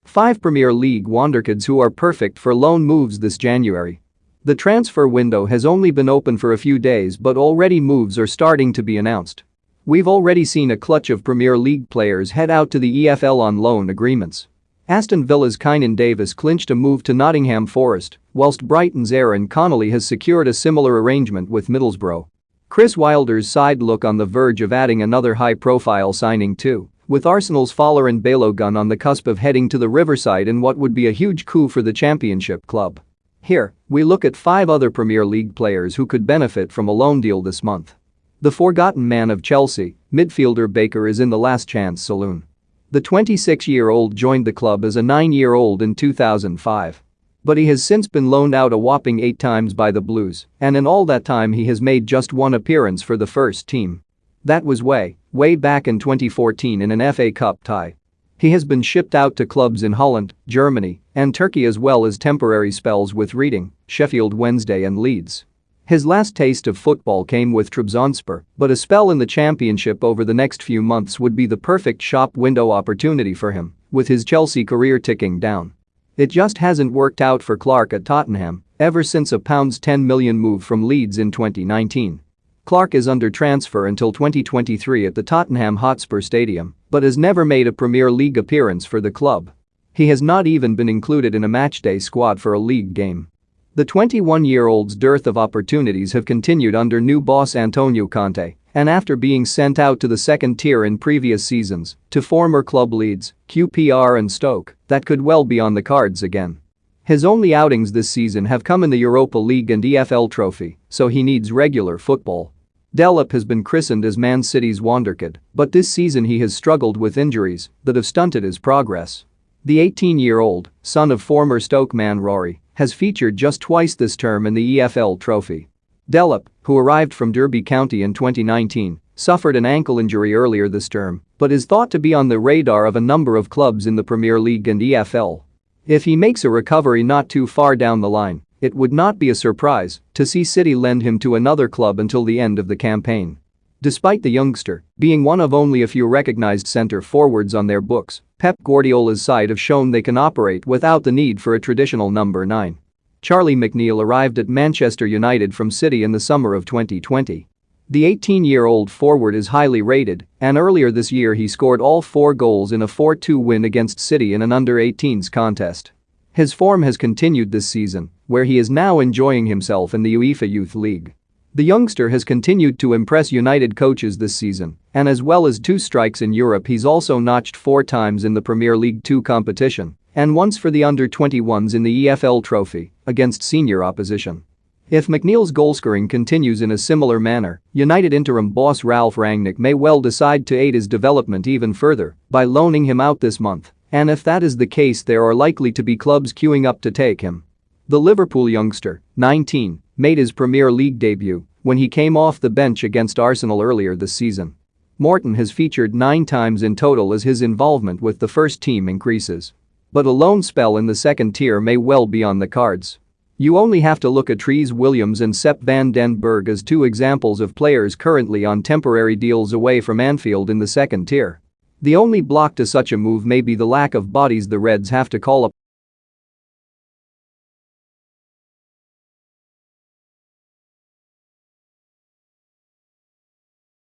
5 Premier League wonderkids who are perfect for loan moves this January. The transfer window has only been open for a few days, but already moves are starting to be announced. We've already seen a clutch of Premier League players head out to the EFL on loan agreements. Aston Villa's Keinan Davis clinched a move to Nottingham Forest, whilst Brighton's Aaron Connolly has secured a similar arrangement with Middlesbrough. Chris Wilder's side look on the verge of adding another high-profile signing too, with Arsenal's Folarin Balogun on the cusp of heading to the Riverside in what would be a huge coup for the Championship club. Here, we look at 5 other Premier League players who could benefit from a loan deal this month. The forgotten man of Chelsea, midfielder Baker, is in the last chance saloon. The 26-year-old joined the club as a 9-year-old in 2005. But he has since been loaned out a whopping 8 times by the Blues, and in all that time he has made just 1 appearance for the first team. That was way back in 2014 in an FA Cup tie. He has been shipped out to clubs in Holland, Germany, and Turkey, as well as temporary spells with Reading, Sheffield Wednesday and Leeds. His last taste of football came with Trabzonspor, but a spell in the Championship over the next few months would be the perfect shop window opportunity for him, with his Chelsea career ticking down. It just hasn't worked out for Clark at Tottenham ever since a £10 million move from Leeds in 2019. Clark is under transfer until 2023 at the Tottenham Hotspur Stadium, but has never made a Premier League appearance for the club. He has not even been included in a matchday squad for a league game. The 21-year-old's dearth of opportunities have continued under new boss Antonio Conte, and after being sent out to the second tier in previous seasons, to former club Leeds, QPR and Stoke, that could well be on the cards again. His only outings this season have come in the Europa League and EFL Trophy, so he needs regular football. Delap has been christened as Man City's wonderkid, but this season he has struggled with injuries that have stunted his progress. The 18-year-old, son of former Stoke man Rory, has featured just twice this term in the EFL Trophy. Delap, who arrived from Derby County in 2019, suffered an ankle injury earlier this term, but is thought to be on the radar of a number of clubs in the Premier League and EFL. If he makes a recovery not too far down the line, it would not be a surprise to see City lend him to another club until the end of the campaign. Despite the youngster being one of only a few recognized centre forwards on their books, Pep Guardiola's side have shown they can operate without the need for a traditional number 9. Charlie McNeil arrived at Manchester United from City in the summer of 2020. The 18-year-old forward is highly rated, and earlier this year he scored all 4 goals in a 4-2 win against City in an under-18s contest. His form has continued this season, where he is now enjoying himself in the UEFA Youth League. The youngster has continued to impress United coaches this season, and as well as 2 strikes in Europe, he's also notched 4 times in the Premier League 2 competition and once for the under-21s in the EFL Trophy against senior opposition. If McNeil's goalscoring continues in a similar manner, United interim boss Ralph Rangnick may well decide to aid his development even further by loaning him out this month, and if that is the case, there are likely to be clubs queuing up to take him. The Liverpool youngster, 19, made his Premier League debut when he came off the bench against Arsenal earlier this season. Morton has featured 9 times in total as his involvement with the first team increases. But a loan spell in the second tier may well be on the cards. You only have to look at Trees Williams and Sepp van den Berg as 2 examples of players currently on temporary deals away from Anfield in the second tier. The only block to such a move may be the lack of bodies the Reds have to call up